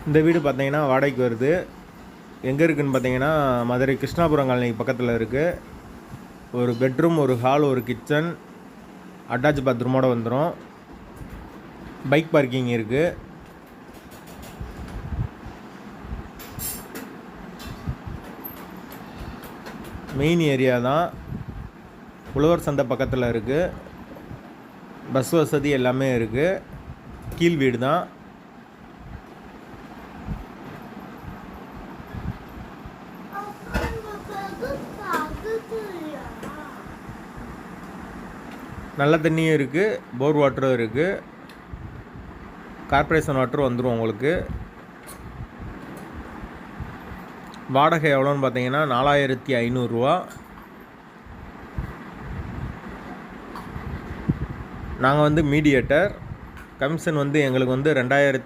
இந்த வீடு பார்த்தீங்கன்னா வாடகைக்கு வருது. எங்கே இருக்குதுன்னு பார்த்தீங்கன்னா மதுரை கிருஷ்ணாபுரம் காலனி பக்கத்தில் இருக்குது. ஒரு பெட்ரூம், ஒரு ஹால், ஒரு கிச்சன், அட்டாச் பாத்ரூமோடு வந்துடும். பைக் பார்க்கிங் இருக்குது. மெயின் ஏரியா தான். உழவர் சந்தை பக்கத்தில் இருக்குது. பஸ் வசதி எல்லாமே இருக்குது. கீழ் வீடு தான். நல்ல தண்ணியும் இருக்குது, போர் வாட்டரும் இருக்குது. கார்ப்பரேஷன் வாட்டர் வந்துடும் உங்களுக்கு. வாடகை எவ்வளோன்னு பார்த்தீங்கன்னா 4500 ரூபா. நாங்கள் மீடியேட்டர். கமிஷன் எங்களுக்கு 2000